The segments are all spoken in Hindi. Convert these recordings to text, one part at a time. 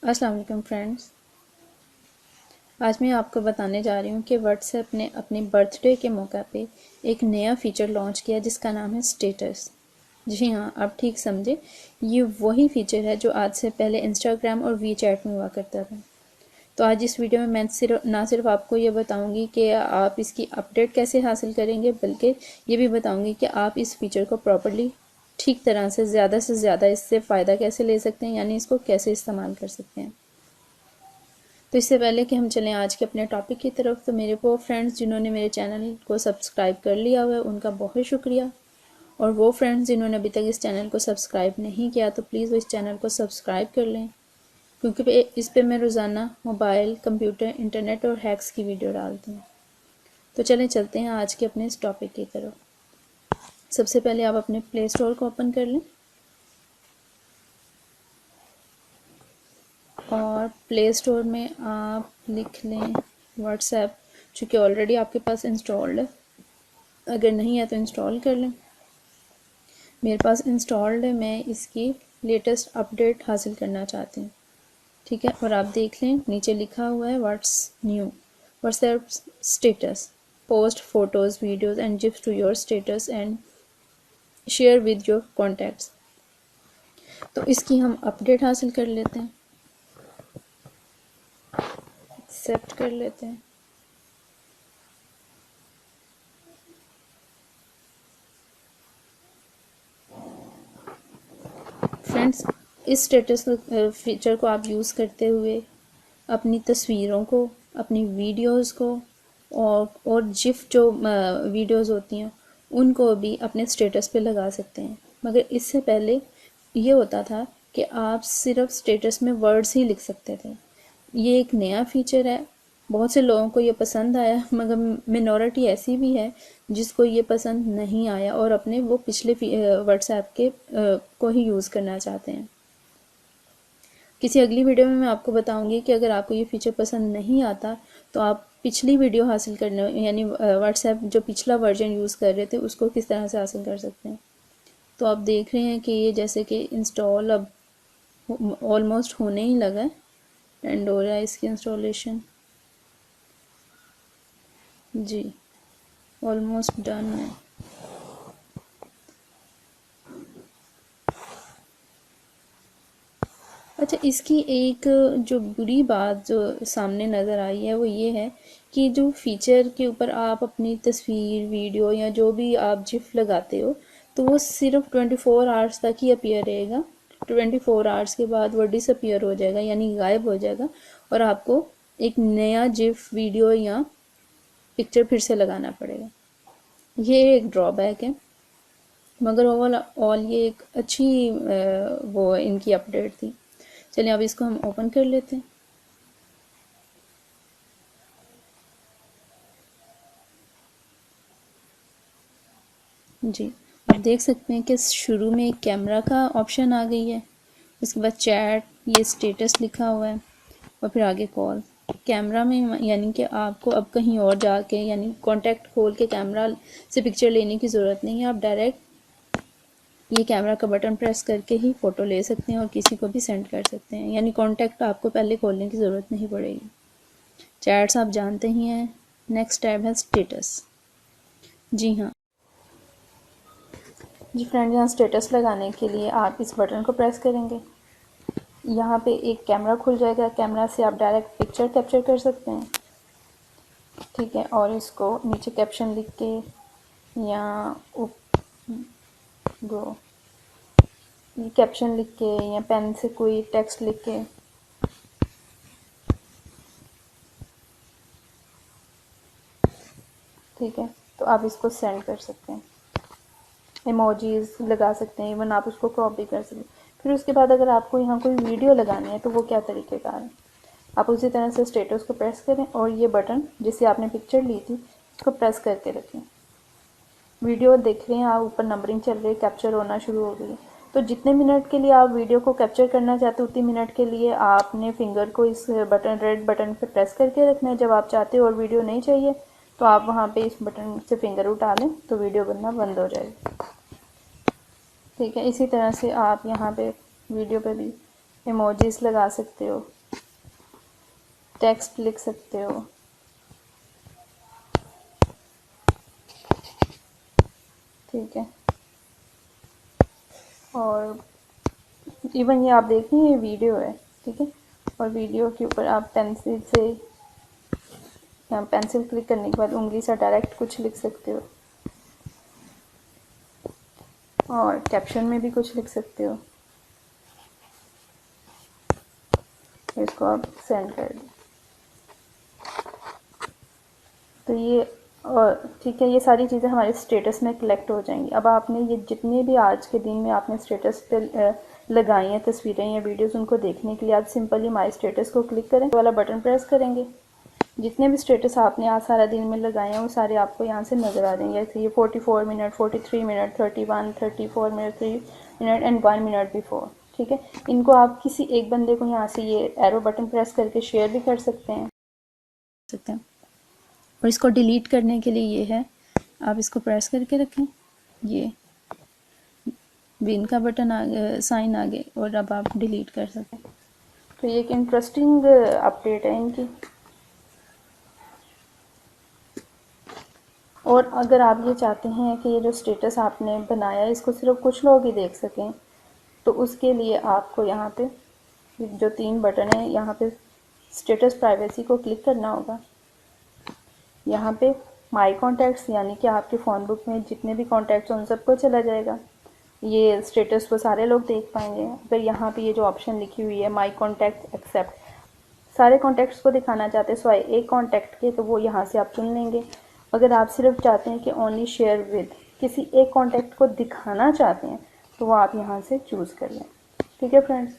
अस्सलाम वालेकुम फ्रेंड्स। आज मैं आपको बताने जा रही हूँ कि व्हाट्सएप ने अपनी बर्थडे के मौका पे एक नया फ़ीचर लॉन्च किया जिसका नाम है स्टेटस। जी हाँ, आप ठीक समझे, ये वही फ़ीचर है जो आज से पहले इंस्टाग्राम और वी चैट में हुआ करता था। तो आज इस वीडियो में मैं सिर्फ आपको ये बताऊंगी कि आप इसकी अपडेट कैसे हासिल करेंगे, बल्कि ये भी बताऊंगी कि आप इस फ़ीचर को प्रॉपर्ली ठीक तरह से ज़्यादा इससे फ़ायदा कैसे ले सकते हैं, यानी इसको कैसे इस्तेमाल कर सकते हैं। तो इससे पहले कि हम चलें आज के अपने टॉपिक की तरफ, तो मेरे वो फ्रेंड्स जिन्होंने मेरे चैनल को सब्सक्राइब कर लिया हुआ है उनका बहुत शुक्रिया, और वो फ्रेंड्स जिन्होंने अभी तक इस चैनल को सब्सक्राइब नहीं किया तो प्लीज़ वो इस चैनल को सब्सक्राइब कर लें, क्योंकि इस पे मैं रोज़ाना मोबाइल, कंप्यूटर, इंटरनेट और हैक्स की वीडियो डालती हूँ। तो चलें चलते हैं आज के अपने इस टॉपिक की तरफ। सबसे पहले आप अपने प्ले स्टोर को ओपन कर लें और प्ले स्टोर में आप लिख लें व्हाट्सएप, चूँकि ऑलरेडी आपके पास इंस्टॉल्ड है। अगर नहीं है तो इंस्टॉल कर लें। मेरे पास इंस्टॉल्ड है, मैं इसकी लेटेस्ट अपडेट हासिल करना चाहती हूँ। ठीक है, और आप देख लें नीचे लिखा हुआ है what's new, WhatsApp status, post photos, videos and gift to your status and share with your contacts. तो इसकी हम अपडेट हासिल कर लेते हैं, एक्सेप्ट कर लेते हैं। फ्रेंड्स, इस स्टेटस फीचर को आप यूज़ करते हुए अपनी तस्वीरों को, अपनी वीडियोस को और जिफ जो वीडियोस होती हैं उनको भी अपने स्टेटस पे लगा सकते हैं। मगर इससे पहले ये होता था कि आप सिर्फ स्टेटस में वर्ड्स ही लिख सकते थे। ये एक नया फीचर है, बहुत से लोगों को ये पसंद आया, मगर मिनॉरिटी ऐसी भी है जिसको ये पसंद नहीं आया और अपने वो पिछले व्हाट्सएप के को ही यूज़ करना चाहते हैं। किसी अगली वीडियो में मैं आपको बताऊंगी कि अगर आपको ये फीचर पसंद नहीं आता तो आप पिछली वीडियो हासिल करने, यानी व्हाट्सएप जो पिछला वर्जन यूज़ कर रहे थे उसको किस तरह से हासिल कर सकते हैं। तो आप देख रहे हैं कि ये जैसे कि इंस्टॉल अब ऑलमोस्ट होने ही लगा है, एंड हो रहा है इसकी इंस्टॉलेशन। जी, ऑलमोस्ट डन है। अच्छा, इसकी एक जो बुरी बात जो सामने नज़र आई है वो ये है कि जो फीचर के ऊपर आप अपनी तस्वीर, वीडियो या जो भी आप जिफ लगाते हो तो वो सिर्फ 24 आवर्स तक ही अपीयर रहेगा। 24 आवर्स के बाद वो डिसअपीयर हो जाएगा, यानी गायब हो जाएगा, और आपको एक नया जिफ, वीडियो या पिक्चर फिर से लगाना पड़ेगा। ये एक ड्रॉबैक है, मगर ओवरऑल ये एक अच्छी वो इनकी अपडेट थी। चलिए अब इसको हम ओपन कर लेते हैं। जी, आप देख सकते हैं कि शुरू में एक कैमरा का ऑप्शन आ गई है, उसके बाद चैट, ये स्टेटस लिखा हुआ है, और फिर आगे कॉल। कैमरा में यानी कि आपको अब कहीं और जाके, यानी कॉन्टैक्ट खोल के कैमरा से पिक्चर लेने की ज़रूरत नहीं है। आप डायरेक्ट ये कैमरा का बटन प्रेस करके ही फ़ोटो ले सकते हैं और किसी को भी सेंड कर सकते हैं, यानी कॉन्टैक्ट आपको पहले खोलने की ज़रूरत नहीं पड़ेगी। चैट्स आप जानते ही हैं। नेक्स्ट टैब है स्टेटस। जी हाँ जी फ्रेंड, यहाँ स्टेटस लगाने के लिए आप इस बटन को प्रेस करेंगे, यहाँ पे एक कैमरा खुल जाएगा। कैमरा से आप डायरेक्ट पिक्चर कैप्चर कर सकते हैं, ठीक है, और इसको नीचे कैप्शन लिख के या वो कैप्शन लिख के या पेन से कोई टेक्स्ट लिख के ठीक है, तो आप इसको सेंड कर सकते हैं। इमोजीज लगा सकते हैं, इवन आप उसको क्रॉप भी कर सकते हैं। फिर उसके बाद अगर आपको यहाँ कोई वीडियो लगानी है तो वो क्या तरीक़ेकार है, आप उसी तरह से स्टेटस को प्रेस करें और ये बटन जिससे आपने पिक्चर ली थी उसको प्रेस करके रखें। वीडियो देख रहे हैं आप, ऊपर नंबरिंग चल रही है, कैप्चर होना शुरू हो गई है। तो जितने मिनट के लिए आप वीडियो को कैप्चर करना चाहते हो उतने मिनट के लिए आपने फिंगर को इस बटन, रेड बटन पे प्रेस करके रखना है। जब आप चाहते हो और वीडियो नहीं चाहिए तो आप वहाँ पे इस बटन से फिंगर उठा लें तो वीडियो बनना बंद हो जाएगी। ठीक है, इसी तरह से आप यहाँ पे वीडियो पे भी इमोजीज लगा सकते हो, टेक्स्ट लिख सकते हो। ठीक है, और इवन ये आप देखें ये वीडियो है, ठीक है, और वीडियो के ऊपर आप पेंसिल से, यहाँ पेंसिल क्लिक करने के बाद उंगली से डायरेक्ट कुछ लिख सकते हो, और कैप्शन में भी कुछ लिख सकते हो। इसको आप सेंड कर दो। तो ये, और ठीक है, ये सारी चीज़ें हमारे स्टेटस में कलेक्ट हो जाएंगी। अब आपने ये जितने भी आज के दिन में आपने स्टेटस पे लगाई हैं तस्वीरें या वीडियोस, उनको देखने के लिए आप सिंपली माई स्टेटस को क्लिक करें, वाला बटन प्रेस करेंगे। जितने भी स्टेटस आपने आज सारा दिन में लगाए हैं वो सारे आपको यहाँ से नज़र आ जाएंगे। जैसे ये 44 minute, 43 minute, 31, 34 minute, 3 minute and 1 minute before. ठीक है, इनको आप किसी एक बंदे को यहाँ से ये एरो बटन प्रेस करके शेयर भी कर सकते हैं। और इसको डिलीट करने के लिए ये है, आप इसको प्रेस करके रखें, ये बिन का बटन साइन आ गए, और अब आप डिलीट कर सकते हैं। तो ये एक इंटरेस्टिंग अपडेट है इनकी। और अगर आप ये चाहते हैं कि ये जो स्टेटस आपने बनाया है इसको सिर्फ कुछ लोग ही देख सकें, तो उसके लिए आपको यहाँ पे जो 3 बटन है, यहाँ पे स्टेटस प्राइवेसी को क्लिक करना होगा। यहाँ पे माई कॉन्टैक्ट्स, यानी कि आपके फ़ोन बुक में जितने भी कॉन्टैक्ट्स हैं उन सबको चला जाएगा, ये स्टेटस वो सारे लोग देख पाएंगे। अगर यहाँ पे ये जो ऑप्शन लिखी हुई है माई कॉन्टैक्ट एक्सेप्ट, सारे कॉन्टैक्ट्स को दिखाना चाहते हैं सवाए एक कॉन्टैक्ट के, तो वो यहाँ से आप चुन लेंगे। अगर आप सिर्फ चाहते हैं कि ओनली शेयर विद, किसी एक कॉन्टैक्ट को दिखाना चाहते हैं, तो वो आप यहाँ से चूज़ कर लें। ठीक है फ्रेंड्स,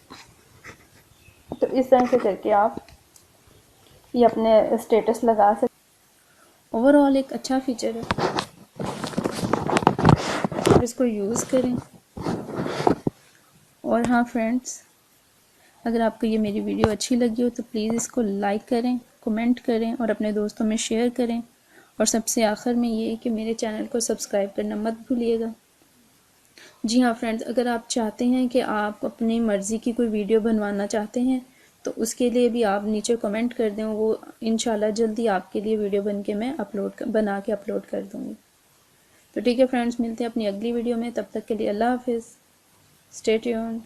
तो इस तरह से करके आप ये अपने स्टेटस लगा सकते। ओवरऑल एक अच्छा फीचर है, और इसको यूज़ करें। और हाँ फ्रेंड्स, अगर आपको ये मेरी वीडियो अच्छी लगी हो तो प्लीज़ इसको लाइक करें, कमेंट करें और अपने दोस्तों में शेयर करें। और सबसे आखिर में ये कि मेरे चैनल को सब्सक्राइब करना मत भूलिएगा। जी हाँ फ्रेंड्स, अगर आप चाहते हैं कि आप अपनी मर्ज़ी की कोई वीडियो बनवाना चाहते हैं तो उसके लिए भी आप नीचे कमेंट कर दें, वो इंशाल्लाह जल्दी आपके लिए वीडियो मैं बना के अपलोड कर दूँगी। तो ठीक है फ्रेंड्स, मिलते हैं अपनी अगली वीडियो में, तब तक के लिए अल्लाह हाफिज़, स्टे ट्यून्ड।